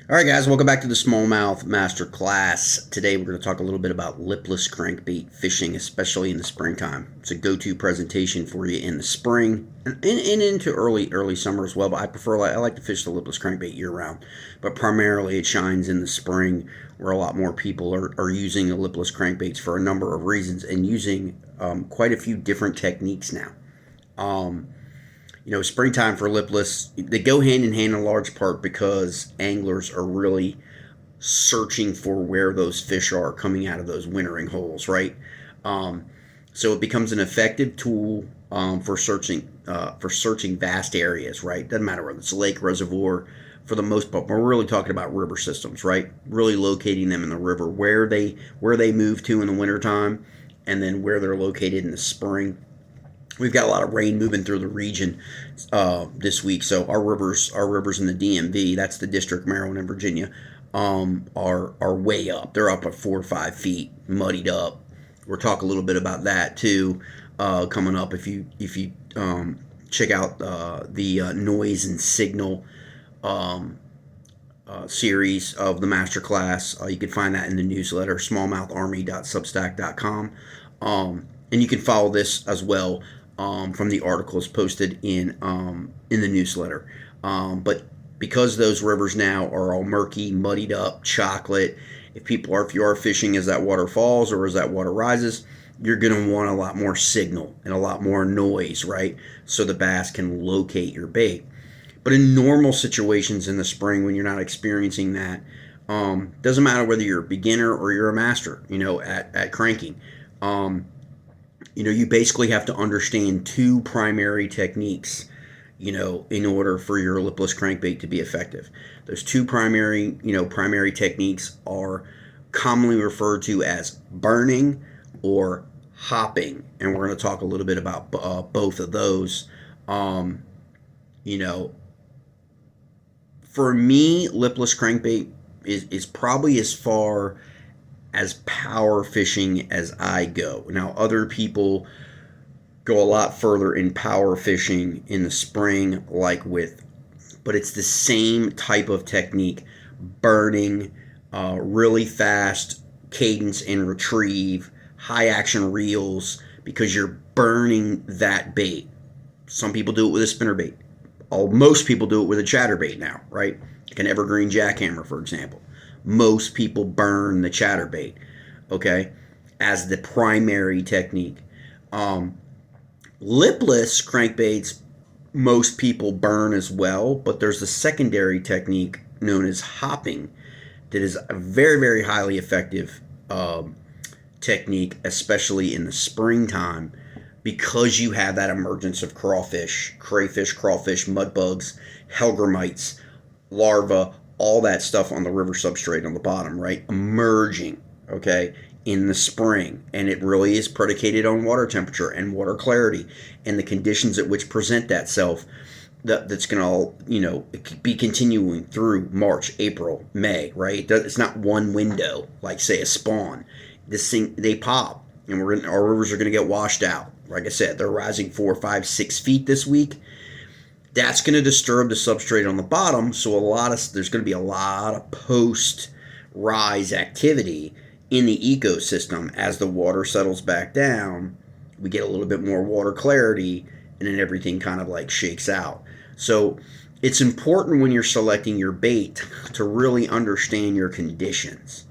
All right, guys, welcome back to the Smallmouth Masterclass. Today, we're going to talk a little bit about lipless crankbait fishing, especially in the springtime. It's a go-to presentation for you in the spring and into early summer as well. But I like to fish the lipless crankbait year-round, but primarily it shines in the spring, where a lot more people are using the lipless crankbaits for a number of reasons and using quite a few different techniques now. Um, Springtime for lipless, they go hand in hand in large part because anglers are really searching for where those fish are coming out of those wintering holes, right? Um, so it becomes an effective tool for searching vast areas, right? Doesn't matter whether it's a lake, reservoir, for the most part. We're really talking about river systems, right? Really locating them in the river, where they move to in the wintertime, and then where they're located in the spring. We've got a lot of rain moving through the region this week, so our rivers in the DMV, that's the District, Maryland and Virginia, are way up. They're up at 4 or 5 feet, muddied up. We'll talk a little bit about that too coming up. If you check out the noise and signal series of the Masterclass, you can find that in the newsletter, smallmoutharmy.substack.com. And you can follow this as well from the articles posted in the newsletter. But because those rivers now are all murky, muddied up, chocolate, if you are fishing as that water falls or as that water rises, you're going to want a lot more signal and a lot more noise, right? So the bass can locate your bait. But in normal situations in the spring, when you're not experiencing that, doesn't matter whether you're a beginner or you're a master, at cranking. You basically have to understand two primary techniques, in order for your lipless crankbait to be effective. Those two primary techniques are commonly referred to as burning or hopping, and we're going to talk a little bit about both of those. You know, for me, lipless crankbait is probably as far as power fishing as I go. Now, other people go a lot further in power fishing in the spring, but it's the same type of technique: burning, really fast cadence and retrieve, high action reels, because you're burning that bait. Some people do it with a spinnerbait. Most people do it with a chatterbait now, right? Like an evergreen jackhammer, for example. Most people burn the chatterbait, okay, as the primary technique. Lipless crankbaits, most people burn as well, but there's a secondary technique known as hopping that is a very, very highly effective technique, especially in the springtime, because you have that emergence of crawfish, crayfish, crawfish, mud bugs, hellgrammites, larvae, all that stuff on the river substrate on the bottom, right? Emerging, okay, in the spring. And it really is predicated on water temperature and water clarity and the conditions at which present that self. That's going to, be continuing through March, April, May, right? It's not one window, like, say, a spawn. They pop, and our rivers are going to get washed out. Like I said, they're rising 4, 5, 6 feet this week. That's going to disturb the substrate on the bottom, so there's going to be a lot of post-rise activity in the ecosystem. As the water settles back down, we get a little bit more water clarity, and then everything kind of like shakes out. So it's important when you're selecting your bait to really understand your conditions.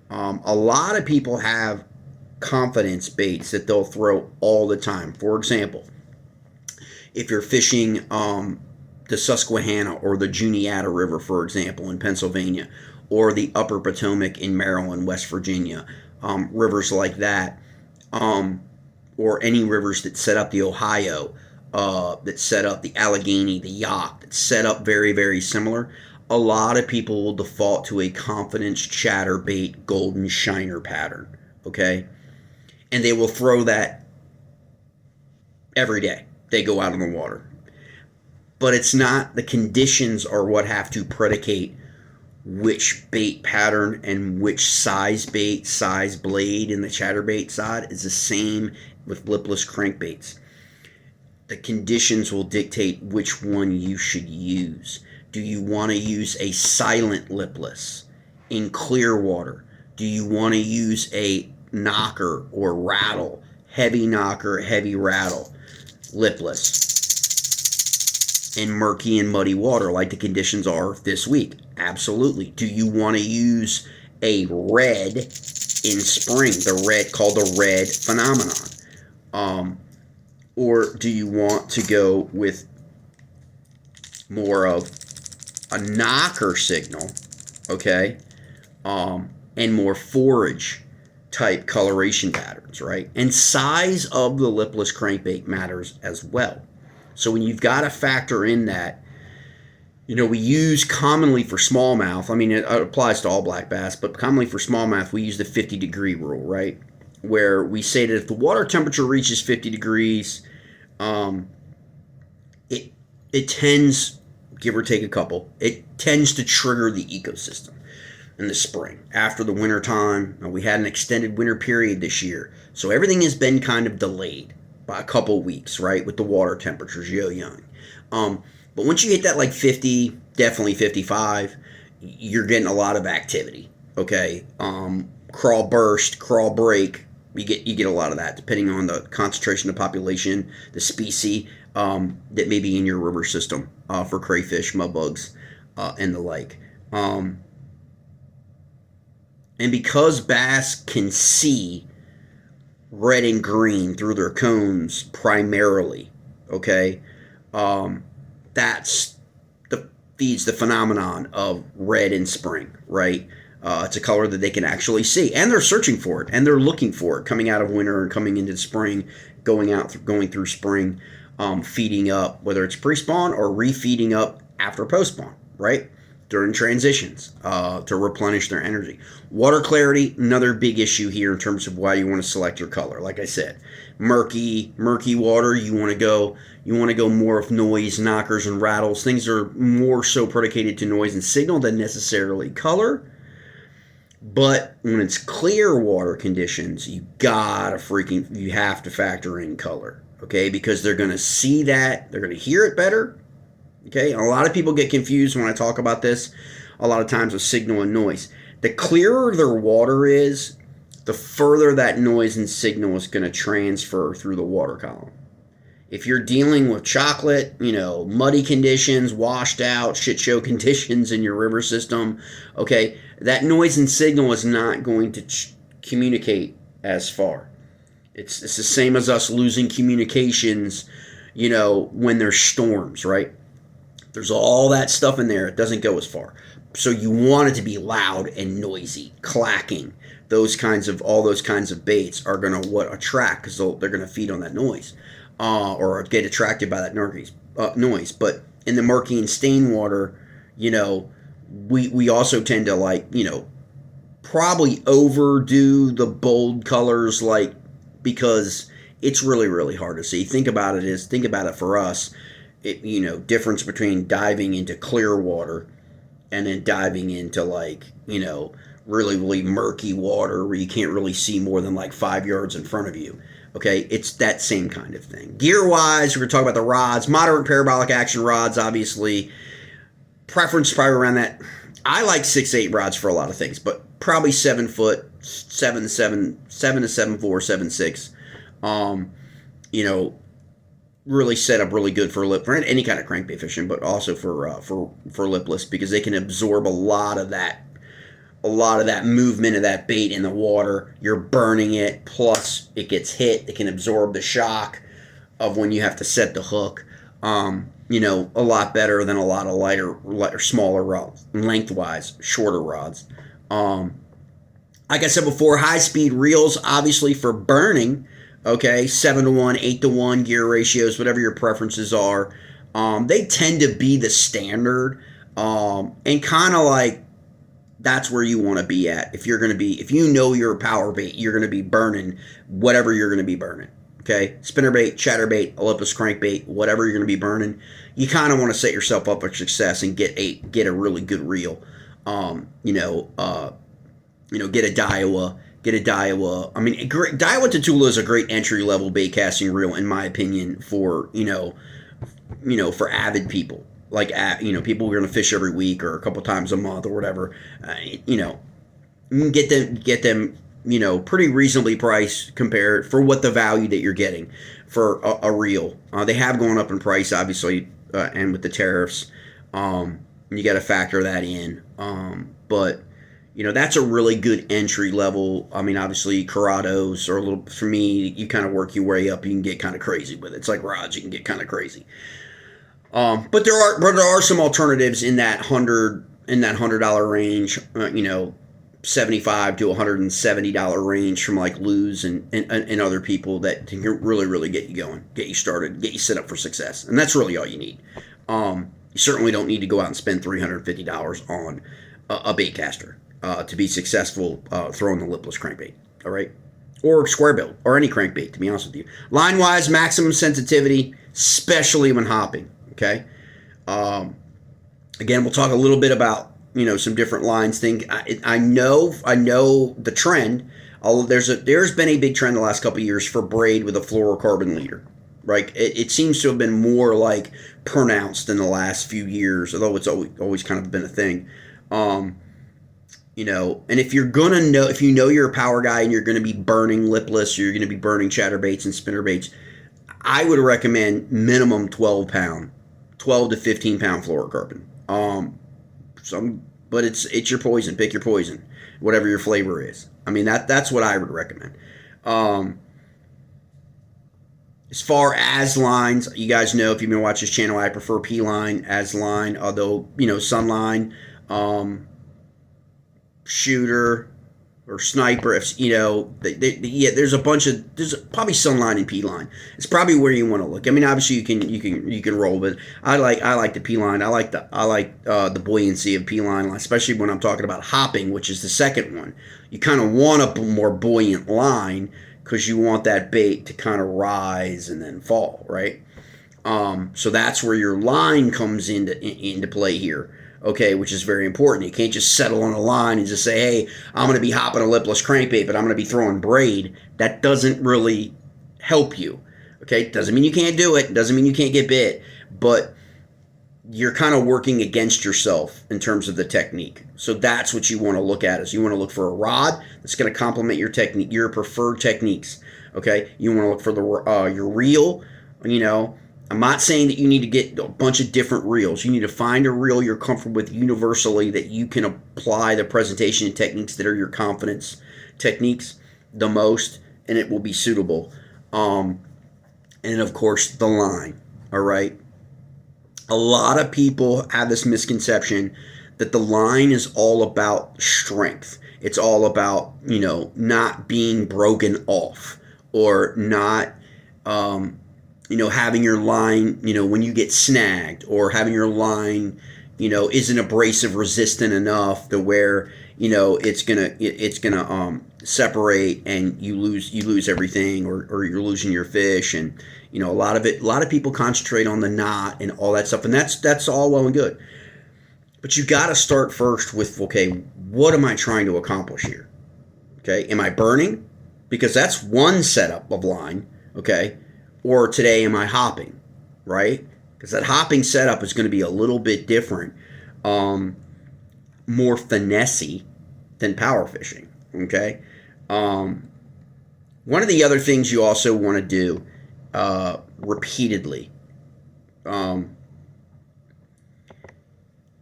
A lot of people have confidence baits that they'll throw all the time. For example, if you're fishing the Susquehanna or the Juniata River, for example, in Pennsylvania, or the Upper Potomac in Maryland, West Virginia, rivers like that, or any rivers that set up the Ohio, that set up the Allegheny, the Yacht, that set up very, very similar, a lot of people will default to a confidence chatterbait golden shiner pattern, okay? And they will throw that every day they go out on the water. But it's not, the conditions are what have to predicate which bait pattern and which size bait, size blade in the chatterbait side is the same with lipless crankbaits. The conditions will dictate which one you should use. Do you want to use a silent lipless in clear water? Do you want to use a knocker or rattle, heavy knocker, heavy rattle, lipless in murky and muddy water like the conditions are this week? Absolutely. Do you want to use a red in spring, the red called the red phenomenon? Or do you want to go with more of a knocker signal, okay, and more forage type coloration patterns, right? And size of the lipless crankbait matters as well. So when you've got to factor in that, we use commonly for smallmouth, I mean, it applies to all black bass, but commonly for smallmouth, we use the 50-degree rule, right? Where we say that if the water temperature reaches 50 degrees, it tends, give or take a couple, it tends to trigger the ecosystem in the spring. After the winter time, we had an extended winter period this year, so everything has been kind of delayed by a couple weeks, right, with the water temperatures yo-yoing. But once you hit that like 50, definitely 55, you're getting a lot of activity, okay? Crawl burst, crawl break, you get a lot of that depending on the concentration of population, the species that may be in your river system for crayfish, mudbugs, and the like. And because bass can see red and green through their cones primarily, okay, that's feeds the phenomenon of red in spring, right? It's a color that they can actually see, and they're searching for it, and they're looking for it coming out of winter and coming into spring, going through spring, feeding up, whether it's pre-spawn or refeeding up after post-spawn, right? During transitions to replenish their energy. Water clarity, another big issue here in terms of why you want to select your color. Like I said, murky water, you want to go more of noise, knockers, and rattles. Things are more so predicated to noise and signal than necessarily color. But when it's clear water conditions, you have to factor in color, okay? Because they're going to see that, they're going to hear it better. Okay, and a lot of people get confused when I talk about this a lot of times with signal and noise. The clearer their water is, the further that noise and signal is going to transfer through the water column. If you're dealing with chocolate, muddy conditions, washed out, shit show conditions in your river system, okay, that noise and signal is not going to communicate as far. It's the same as us losing communications, when there's storms, right? There's all that stuff in there. It doesn't go as far. So you want it to be loud and noisy, clacking. All those kinds of baits are going to attract because they're going to feed on that noise or get attracted by that noise. But in the murky and stained water, we also tend to probably overdo the bold colors because it's really, really hard to see. Think about it for us. Difference between diving into clear water and then diving into really, really murky water where you can't really see more than 5 yards in front of you. Okay, it's that same kind of thing. Gear-wise, we're going to talk about the rods. Moderate parabolic action rods, obviously. Preference probably around that. I like 6-8 rods for a lot of things, but probably 7 foot, 7 to 7.4, 7.6. Really set up really good for any kind of crankbait fishing, but also for lipless because they can absorb a lot of that movement of that bait in the water. You're burning it, plus it gets hit. It can absorb the shock of when you have to set the hook. A lot better than a lot of lighter smaller rods, lengthwise shorter rods. Like I said before, high speed reels, obviously for burning. Okay, 7-to-1, 8-to-1 gear ratios, whatever your preferences are. They tend to be the standard, and kind of that's where you want to be at. If you're a power bait, you're going to be burning whatever you're going to be burning. Okay, spinnerbait, chatterbait, Lipless crankbait, whatever you're going to be burning, you kind of want to set yourself up for success and get a really good reel. Get a Daiwa. Get a Daiwa. I mean, Daiwa Tatula is a great entry-level bait casting reel, in my opinion, for for avid people. like people who are going to fish every week or a couple times a month or whatever, you know, you can get them pretty reasonably priced compared for what the value that you're getting for a reel. They have gone up in price, obviously, and with the tariffs, you got to factor that in. But that's a really good entry level. I mean, obviously, Corrados are a little, for me, you kind of work your way up. You can get kind of crazy with it. It's like rods, you can get kind of crazy. But there are some alternatives in that $100 range. 75 to $170 range from like Luz and other people that can really, really get you going, get you started, get you set up for success. And that's really all you need. You certainly don't need to go out and spend $350 on a bait caster to be successful throwing the lipless crankbait. All right. Or square bill or any crankbait, to be honest with you. Line wise, maximum sensitivity, especially when hopping. Okay. Again, we'll talk a little bit about some different lines. I know the trend. There's been a big trend the last couple of years for braid with a fluorocarbon leader, right? It seems to have been more like pronounced in the last few years, although it's always kind of been a thing. And if you're gonna if you're a power guy and you're gonna be burning lipless, or you're gonna be burning chatterbaits and spinnerbaits, I would recommend minimum 12 to 15 pound fluorocarbon. But it's your poison. Pick your poison, whatever your flavor is. I mean, that's what I would recommend. As far as lines, you guys know, if you've been watching this channel, I prefer P line as line, although Sunline, shooter, or sniper. If there's probably Sunline and P line. It's probably where you want to look. I mean, obviously you can roll, but I like the P line. I like the buoyancy of P line, especially when I'm talking about hopping, which is the second one. You kind of want a more buoyant line because you want that bait to kind of rise and then fall, right? So that's where your line comes into play here. Okay, which is very important. You can't just settle on a line and just say, hey, I'm going to be hopping a lipless crankbait, but I'm going to be throwing braid. That doesn't really help you. Okay, doesn't mean you can't do it. Doesn't mean you can't get bit. But you're kind of working against yourself in terms of the technique. So that's what you want to look at. Is you want to look for a rod that's going to complement your technique, your preferred techniques. Okay, you want to look for your reel. I'm not saying that you need to get a bunch of different reels. You need to find a reel you're comfortable with universally that you can apply the presentation techniques that are your confidence techniques the most, and it will be suitable. And of course, the line. All right. A lot of people have this misconception that the line is all about strength. It's all about, not being broken off or not, having your line, when you get snagged, or having your line, isn't abrasive resistant enough to where, it's gonna separate and you lose everything, or you're losing your fish. And, a lot of people concentrate on the knot and all that stuff. And that's all well and good. But you got to start first with, okay, what am I trying to accomplish here? Okay. Am I burning? Because that's one setup of line. Okay. Or today, am I hopping, right? Because that hopping setup is going to be a little bit different, more finessey than power fishing, okay? One of the other things you also want to do repeatedly,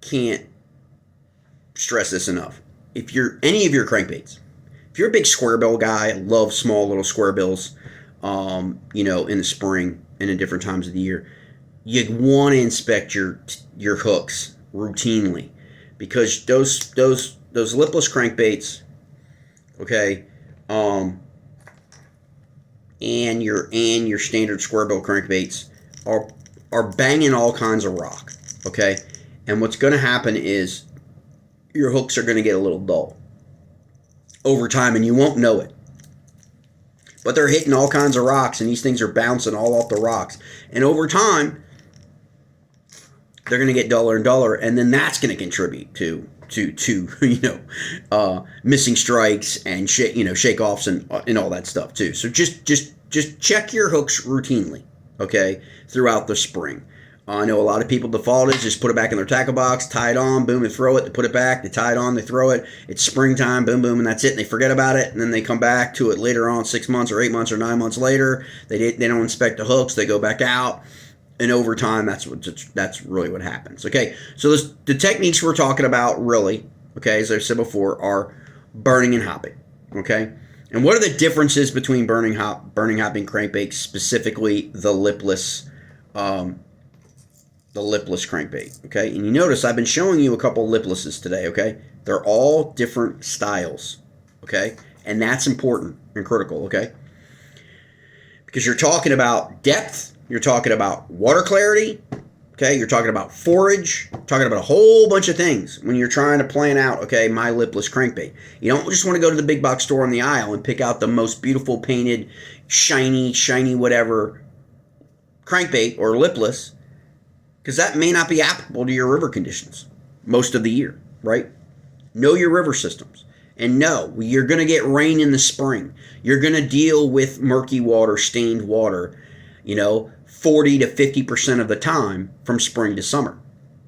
can't stress this enough. If you're any of your crankbaits, if you're a big square bill guy, love small little square bills, in the spring and in different times of the year, you want to inspect your hooks routinely, because those lipless crankbaits, okay, and your standard square bill crankbaits are banging all kinds of rock, okay, and what's going to happen is your hooks are going to get a little dull over time, and you won't know it. But they're hitting all kinds of rocks, and these things are bouncing all off the rocks. And over time, they're going to get duller and duller, and then that's going to contribute to missing strikes and shake-offs and all that stuff too. So just check your hooks routinely, okay, throughout the spring. I know a lot of people default is just put it back in their tackle box, tie it on, boom, and throw it. They put it back, they tie it on, they throw it. It's springtime, boom, boom, and that's it. And they forget about it, and then they come back to it later on, 6 months or 8 months or 9 months later. They don't inspect the hooks. They go back out, and over time, that's really what happens. Okay, so the techniques we're talking about really, okay, as I said before, are burning and hopping. Okay, and what are the differences between burning, hopping, crankbait, specifically the lipless? The lipless crankbait, okay? And you notice I've been showing you a couple of liplesses today, okay? They're all different styles, okay? And that's important and critical, okay? Because you're talking about depth, you're talking about water clarity, okay? You're talking about forage, talking about a whole bunch of things when you're trying to plan out, okay, my lipless crankbait. You don't just want to go to the big box store on the aisle and pick out the most beautiful painted, shiny whatever crankbait or lipless, because that may not be applicable to your river conditions most of the year, right? Know your river systems. And no, you're going to get rain in the spring. You're going to deal with murky water, stained water, 40 to 50% of the time from spring to summer,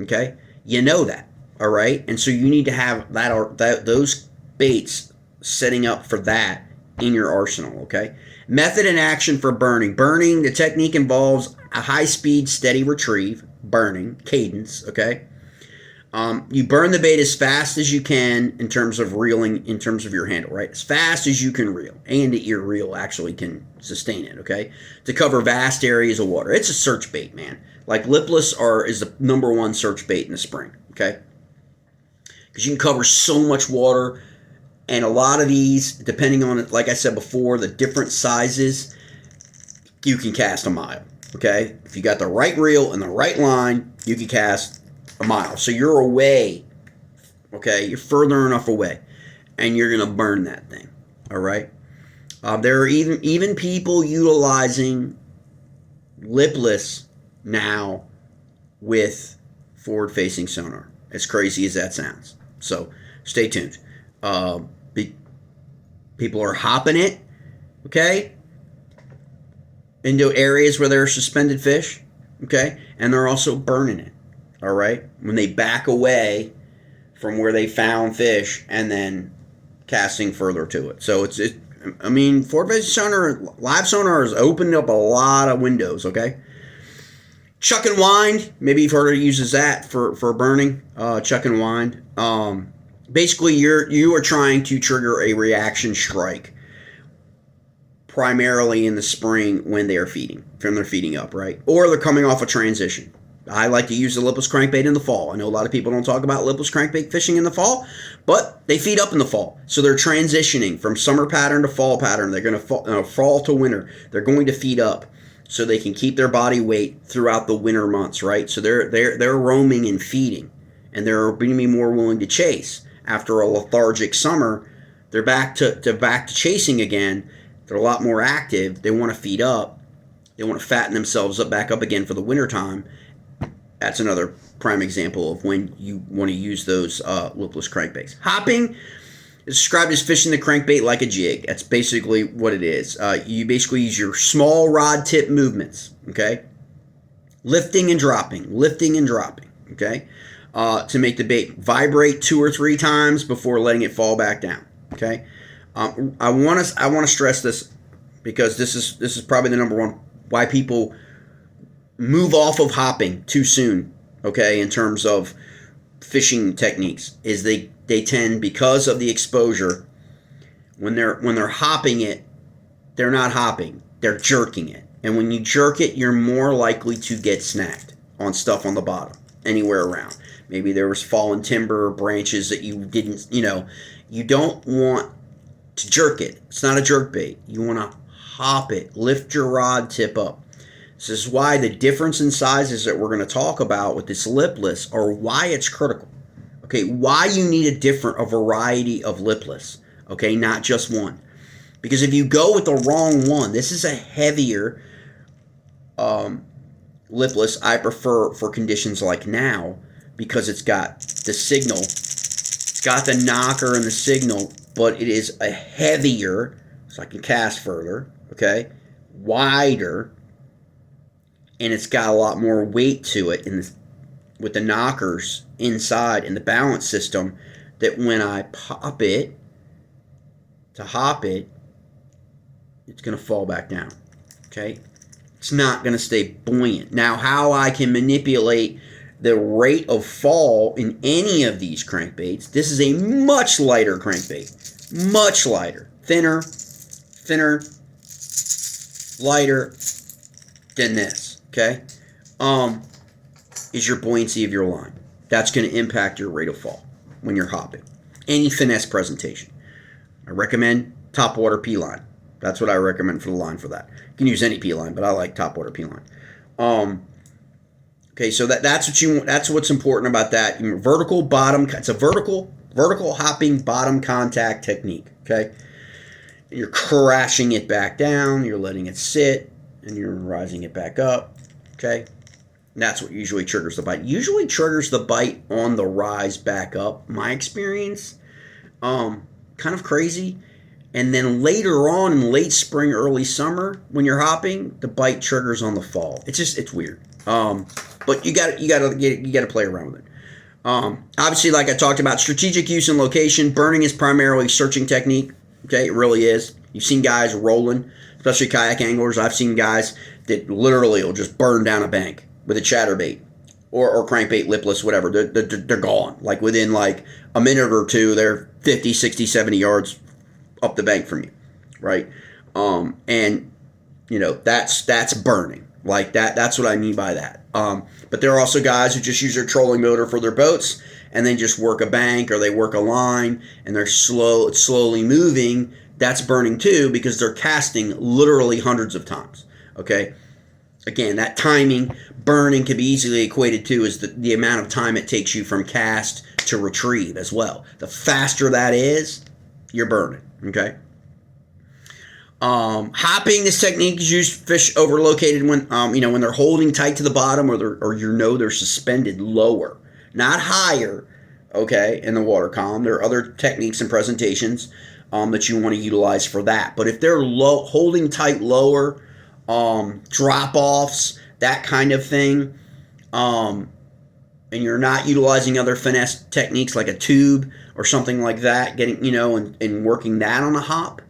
okay? You know that, all right? And so you need to have those baits setting up for that in your arsenal, okay? Method and action for burning. Burning, the technique involves a high-speed, steady retrieve, burning, cadence, okay? You burn the bait as fast as you can in terms of reeling, in terms of your handle, right? As fast as you can reel, and your reel actually can sustain it, okay? To cover vast areas of water. It's a search bait, man. Like lipless is the number one search bait in the spring, okay? Because you can cover so much water, and a lot of these, depending on, like I said before, the different sizes, you can cast a mile, okay? If you got the right reel and the right line, you can cast a mile. So you're away, okay? You're further enough away, and you're going to burn that thing, all right? There are even people utilizing lipless now with forward-facing sonar, as crazy as that sounds. So stay tuned. People are hopping it, okay, into areas where there are suspended fish, okay, and they're also burning it, all right, when they back away from where they found fish and then casting further to it. So forward-facing sonar, live sonar has opened up a lot of windows, okay. Chuck and wind, maybe you've heard it uses that for burning, chuck and wind. Basically, you are trying to trigger a reaction strike primarily in the spring when they are feeding, from their feeding up, right? Or they're coming off a transition. I like to use the lipless crankbait in the fall. I know a lot of people don't talk about lipless crankbait fishing in the fall, but they feed up in the fall. So they're transitioning from summer pattern to fall pattern. They're going to fall to winter. They're going to feed up so they can keep their body weight throughout the winter months, right? So they're roaming and feeding, and they're going to be more willing to chase. After a lethargic summer, they're back to chasing again. They're a lot more active. They want to feed up. They want to fatten themselves back up again for the wintertime. That's another prime example of when you want to use those lipless crankbaits. Hopping is described as fishing the crankbait like a jig. That's basically what it is. You basically use your small rod tip movements, okay? Lifting and dropping, okay? To make the bait vibrate 2 or 3 times before letting it fall back down. Okay, I want to stress this because this is probably the number one why people move off of hopping too soon. Okay, in terms of fishing techniques, is they tend, because of the exposure, when they're hopping it, they're not hopping, they're jerking it, and when you jerk it, you're more likely to get snagged on stuff on the bottom anywhere around. Maybe there was fallen timber or branches that you didn't, you don't want to jerk it. It's not a jerk bait. You want to hop it, lift your rod tip up. This is why the difference in sizes that we're going to talk about with this lipless are why it's critical. Okay, why you need a variety of lipless. Okay, not just one. Because if you go with the wrong one, this is a heavier lipless. I prefer for conditions like now, because it's got the signal, it's got the knocker and the signal, but it is a heavier, so I can cast further, okay, wider, and it's got a lot more weight to it with the knockers inside in the balance system, that when I pop it to hop it, it's going to fall back down. Okay? It's not going to stay buoyant. Now, how I can manipulate the rate of fall in any of these crankbaits, this is a much lighter crankbait. Much lighter. Thinner, lighter than this. Okay? Is your buoyancy of your line. That's going to impact your rate of fall when you're hopping. Any finesse presentation. I recommend topwater P line. That's what I recommend for the line for that. You can use any P line, but I like topwater P line. Okay, so that's what's important about that. Vertical bottom. It's a vertical hopping bottom contact technique. Okay, and you're crashing it back down. You're letting it sit, and you're rising it back up. Okay. That's what usually triggers the bite. Usually triggers the bite on the rise back up. My experience, kind of crazy. And then later on in late spring, early summer, when you're hopping, the bite triggers on the fall. It's weird. But you got to play around with it. Obviously, like I talked about, strategic use and location. Burning is primarily searching technique. Okay, it really is. You've seen guys rolling, especially kayak anglers. I've seen guys that literally will just burn down a bank with a chatterbait or crankbait, lipless, whatever. They're gone. Like within like a minute or two, they're 50, 60, 70 yards up the bank from you, right? And that's burning. Like that's what I mean by that. But there are also guys who just use their trolling motor for their boats and then just work a bank or they work a line and it's slowly moving. That's burning too, because they're casting literally hundreds of times. Okay. Again, that timing, burning can be easily equated to is the amount of time it takes you from cast to retrieve as well. The faster that is, you're burning. Okay. Hopping, this technique is used for fish overlocated when when they're holding tight to the bottom or they're suspended lower, not higher. Okay, in the water column, there are other techniques and presentations that you want to utilize for that. But if they're holding tight lower, drop offs, that kind of thing, and you're not utilizing other finesse techniques like a tube or something like that, getting and working that on a hop.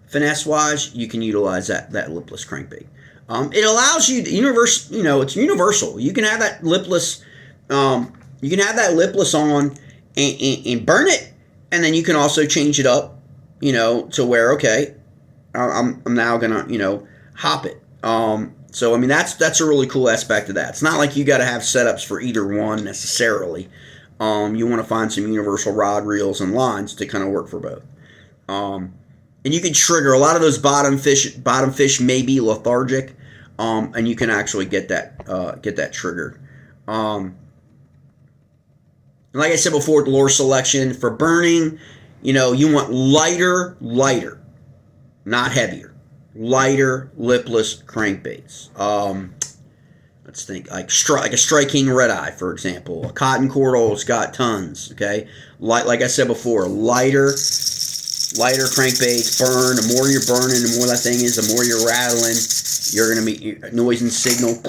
Finesse wise, you can utilize that lipless crankbait. It allows you to it's universal. You can have that lipless, on and burn it, and then you can also change it up, to where I'm now gonna hop it. So I mean that's a really cool aspect of that. It's not like you got to have setups for either one necessarily. You want to find some universal rod, reels, and lines to kind of work for both. And you can trigger a lot of those bottom fish may be lethargic, and you can actually get that triggered. Like I said before, lure selection for burning, you want lighter, not heavier, lighter lipless crankbaits. Let's think like a Strike King Red Eye, for example. A Cotton Cordal's got tons. Okay, like I said before, lighter crankbaits burn. The more you're burning, the more that thing is, the more you're rattling. You're going to be noise and signal.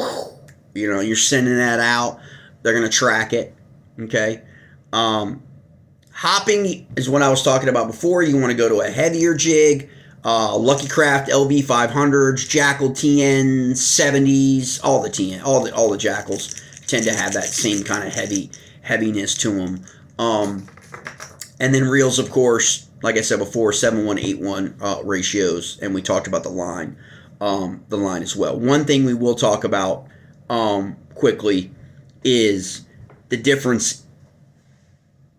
You're sending that out. They're going to track it. Okay. Hopping is what I was talking about before. You want to go to a heavier jig. Lucky Craft LV 500s, Jackal TN 70s, all the Jackals tend to have that same kind of heaviness to them. And then reels, of course. Like I said before, 7-1, 8-1 ratios, and we talked about the line as well. One thing we will talk about quickly is the difference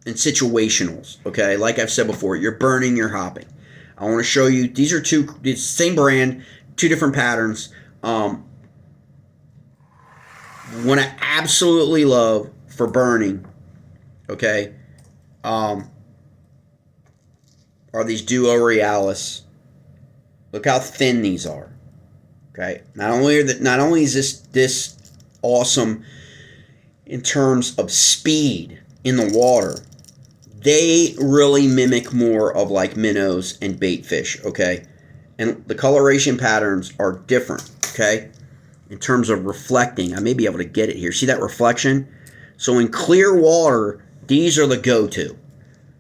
in situationals. Okay, like I've said before, you're burning, you're hopping. I want to show you. These are it's same brand, two different patterns. One I absolutely love for burning. Okay. Are these Duo Realis. Look how thin these are. Okay. Not only is this awesome in terms of speed in the water, they really mimic more of like minnows and bait fish. Okay. And the coloration patterns are different. Okay. in terms of reflecting. I may be able to get it here. See that reflection? So in clear water, these are the go-to.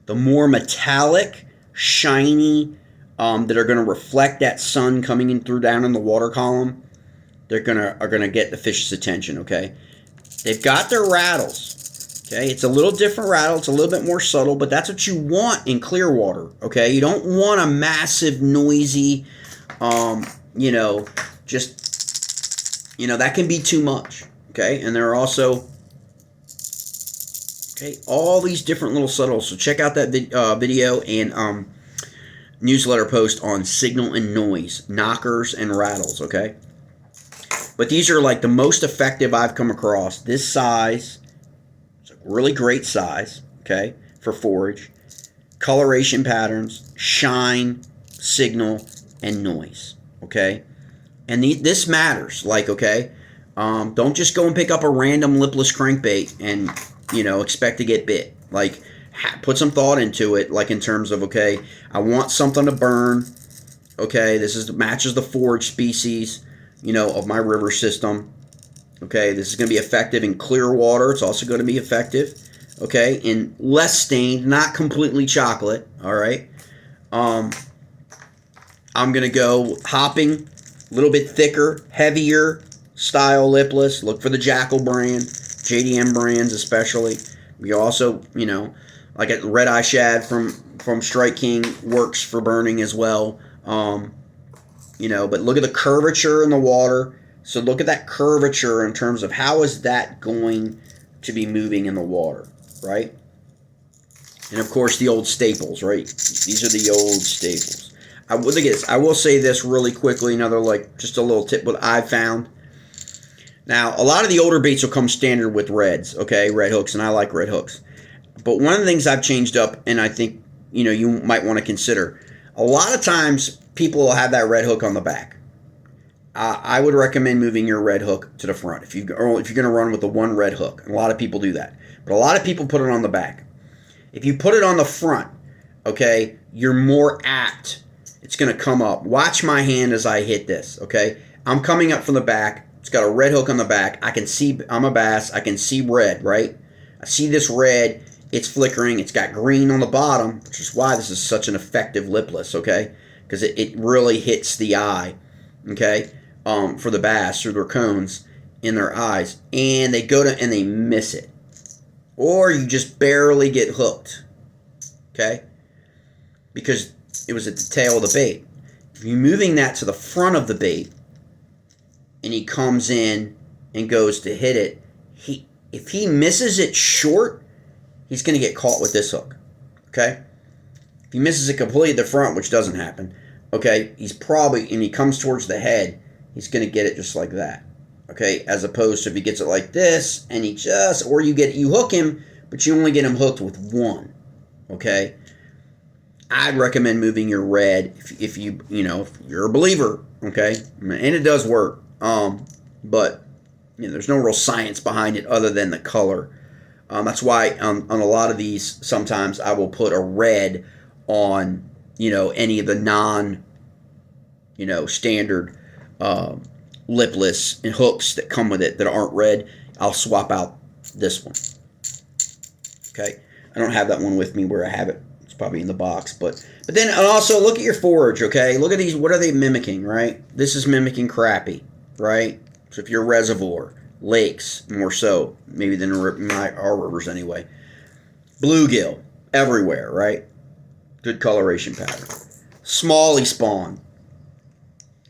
The more metallic, shiny, that are going to reflect that sun coming in through down in the water column, are gonna get the fish's attention. Okay, they've got their rattles. Okay, it's a little different rattle. It's a little bit more subtle, but that's what you want in clear water. Okay, you don't want a massive, noisy, that can be too much. Okay, and there are also, all these different little subtles. So check out that video and newsletter post on signal and noise, knockers and rattles. Okay, but these are like the most effective I've come across. This size. Really great size, okay, for forage. Coloration patterns, shine, signal, and noise, okay? And this matters, like, okay? Don't just go and pick up a random lipless crankbait and, expect to get bit. Like, put some thought into it, like in terms of, okay, I want something to burn, okay? This matches the forage species, of my river system. Okay, this is going to be effective in clear water. It's also going to be effective, okay, in less stained, not completely chocolate, all right? I'm going to go hopping, a little bit thicker, heavier style lipless. Look for the Jackal brand, JDM brands especially. We also, like a Red Eye Shad from Strike King works for burning as well. But look at the curvature in the water. So look at that curvature in terms of how is that going to be moving in the water, right? And of course the old staples, right? These are the old staples. I will say this really quickly, just a little tip what I've found. Now, a lot of the older baits will come standard with reds, okay, red hooks, and I like red hooks. But one of the things I've changed up, and I think, you might want to consider, a lot of times people will have that red hook on the back. I would recommend moving your red hook to the front if you're going to run with the one red hook. A lot of people do that, but a lot of people put it on the back. If you put it on the front, okay, you're more apt. It's going to come up. Watch my hand as I hit this. Okay, I'm coming up from the back. It's got a red hook on the back. I can see. I'm a bass. I can see red. Right. I see this red. It's flickering. It's got green on the bottom, which is why this is such an effective lipless. Okay, because it really hits the eye. Okay. For the bass through their cones in their eyes, and they go to and they miss it, or you just barely get hooked, okay, because it was at the tail of the bait. If you're moving that to the front of the bait, and he comes in and goes to hit it, if he misses it short, he's going to get caught with this hook, okay. If he misses it completely at the front, which doesn't happen, okay, and he comes towards the head, he's going to get it just like that, okay? As opposed to if he gets it like this, and you hook him, but you only get him hooked with one, okay? I'd recommend moving your red if you're a believer, okay? And it does work, but there's no real science behind it other than the color. That's why on a lot of these, sometimes I will put a red on, any of the standard lipless and hooks that come with it that aren't red. I'll swap out this one. Okay, I don't have that one with me where I have it. It's probably in the box, but then also look at your forage. Okay, look at these. What are they mimicking? Right, this is mimicking crappie. Right, so if you're a reservoir, lakes more so maybe than our rivers anyway. Bluegill everywhere. Right, good coloration pattern. Smallie spawn.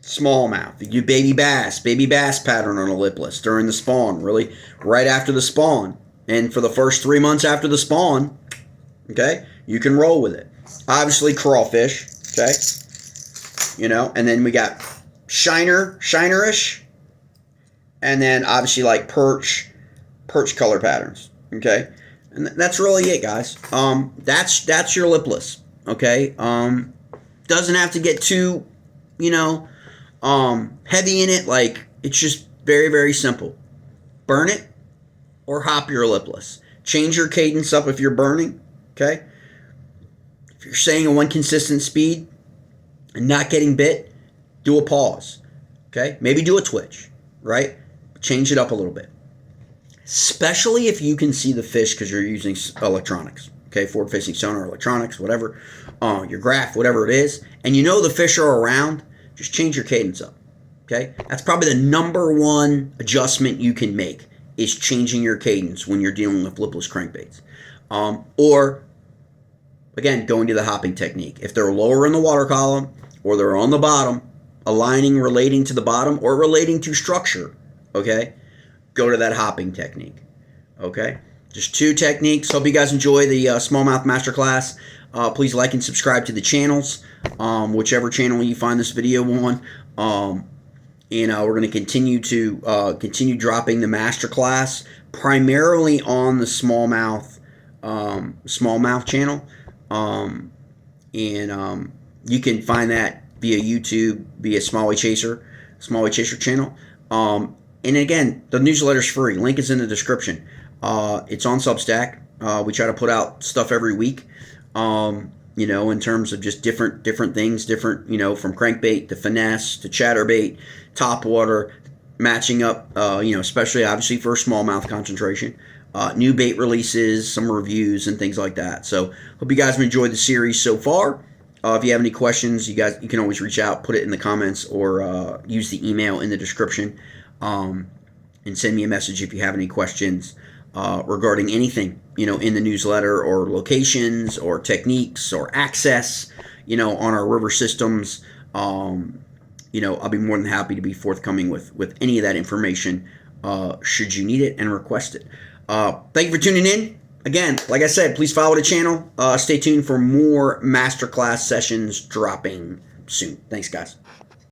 Smallmouth. You do baby bass pattern on a lipless during the spawn, really right after the spawn. And for the first 3 months after the spawn, okay, you can roll with it. Obviously crawfish, okay, and then we got shinerish, and then obviously like perch color patterns, okay, and that's really it, guys. That's your lipless, okay. Doesn't have to get too, heavy in it. Like, it's just very, very simple. Burn it or hop your lipless. Change your cadence up if you're burning, okay? If you're staying at one consistent speed and not getting bit, do a pause, okay? Maybe do a twitch, right? Change it up a little bit. Especially if you can see the fish because you're using electronics, okay, forward-facing sonar, electronics, whatever, your graph, whatever it is, and you know the fish are around, just change your cadence up, okay? That's probably the number one adjustment you can make is changing your cadence when you're dealing with lipless crankbaits. Or, again, going to the hopping technique. If they're lower in the water column or they're on the bottom, aligning, relating to the bottom or relating to structure, okay, go to that hopping technique, okay? Just 2 techniques. Hope you guys enjoy the Smallmouth Masterclass. Please like and subscribe to the channels, whichever channel you find this video on. We're going to continue dropping the Masterclass primarily on the Smallmouth channel. You can find that via YouTube, via Smalley Chaser channel. And again, the newsletter's free. Link is in the description. It's on Substack. We try to put out stuff every week, in terms of just different things, from crankbait to finesse to chatterbait, topwater, matching up, especially obviously for smallmouth concentration, new bait releases, some reviews and things like that. So hope you guys have enjoyed the series so far. If you have any questions, you can always reach out, put it in the comments, or use the email in the description, and send me a message if you have any questions regarding anything, in the newsletter, or locations, or techniques, or access, on our river systems. I'll be more than happy to be forthcoming with any of that information should you need it and request it. Thank you for tuning in. Again, like I said, please follow the channel. Stay tuned for more masterclass sessions dropping soon. Thanks, guys.